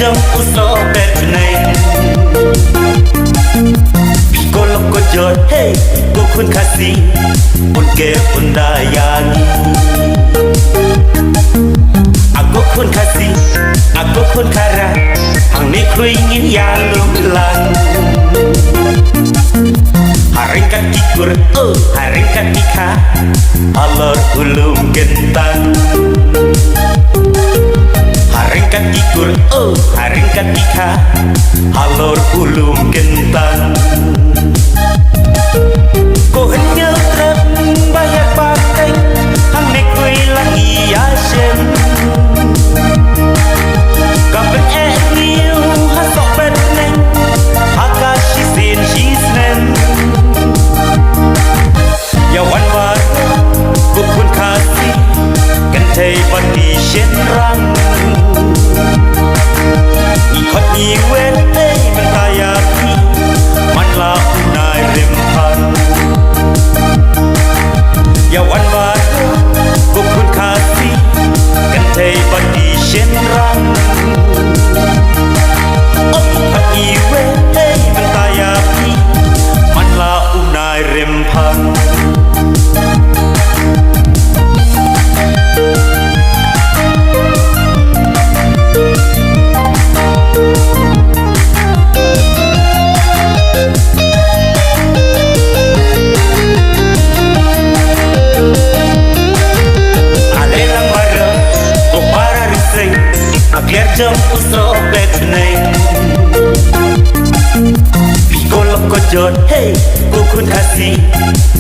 Jom uso berkenai Pikul kojot hey Kukun kasih Unke undayangi Aku kun kasih Aku kun kara Hang ni ku ingin yang lumlang Haringkat ikur Haringkat ika Alor ulum gentang Haringkat ikur, haringkat ika Halor ulum gentang Ko hanya trap banyak pakai Hang nekui lagi asem Kapan niu hasok betneng Hakashi sin shisnem Yawan baru Kukun kasih Kentai pati shenrang Ikot iwen hey mentayapi Manla unai lempan Yawan baru Kukun kasih Kentai pati shenrang Ikot iwen hey mentayapi Manla unai lempan Jom uso betnei Pikul kojot hey Kukun kasih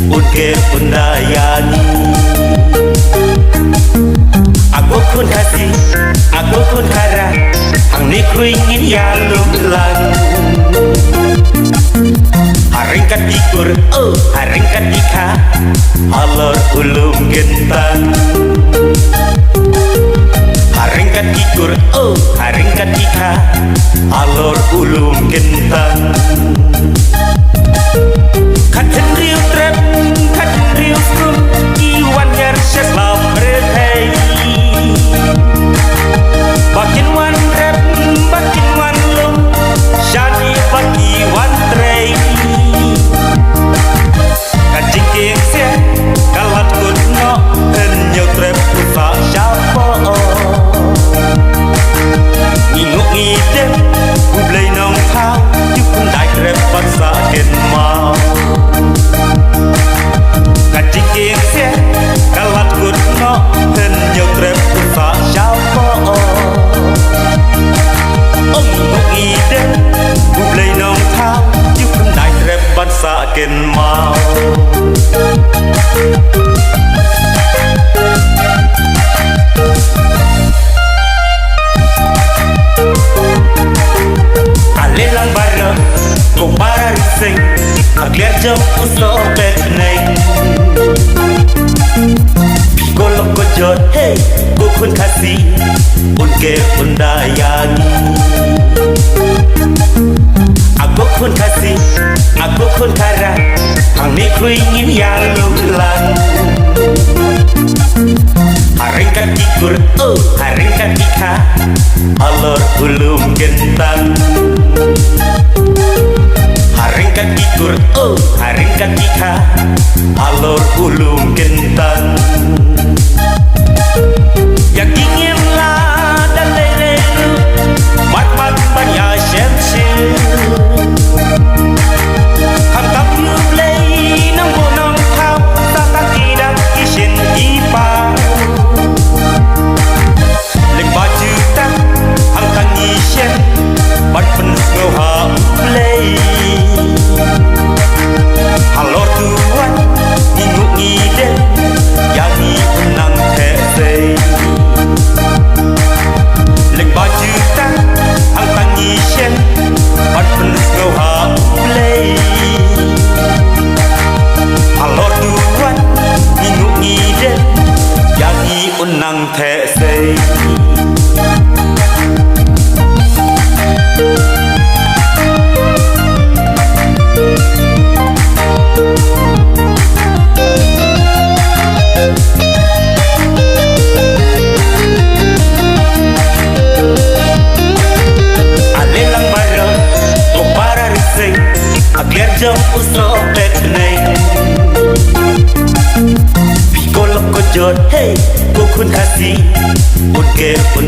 Unke undayangi Aku kun kasih Aku kun kara Hang ni ku ingin yang lumlang Haringkat ikur Haringkat ika Halor ulum gentang Haringkat ikur, haringkat ika Alor ulum gentang Katen riu trep, katen riu skrum Iwan yer syeslam berhei Bakin wan rep, bakin wan lum Shani baki wan trei Kacing keksia, kalat kutno Henyau trep usak syapa Nginguk ngidem Ublay nong thao Chứ không đại trep bắt xa kên mau Kacik kiek xe Kalat kut no Hen nhau trep usak syapa Nginguk ngidem Ublay nong thao Chứ không đại trep bắt xa kên mau Alelang bareng Kau para rising Agar jom uso betnei Pikul kojot hey Kukun kasih Unke undayangi Aku kun kasih Aku kun kara Hang ni ku ingin yang lumlang Haringkat ikur Haringkat ika Alor ulum gentang Haringkat ikur Haringkat ika Alor ulum gentang Yang dinginlah dan lelelu Mat-mat banyak syemsyir Hamtam yublay Nang bonong kau Takak tidak kishin ipa Lemba juta Hangtang isyen Bat penusngau haublay Halor tuan Nginguk ngidem Yangi unang tesay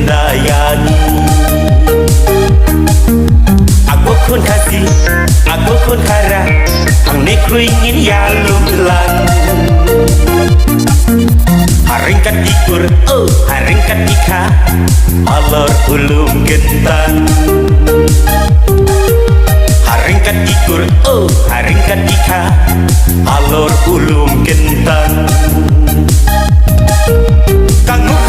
mendayani. Aku kon kasih, aku kon harap, hang nekru ingin ya lumpulan. Haringkat ikur, oh haringkat ika, alor ulum gentan. Haringkat ikur, oh haringkat ika, alor ulum gentan. Kanguk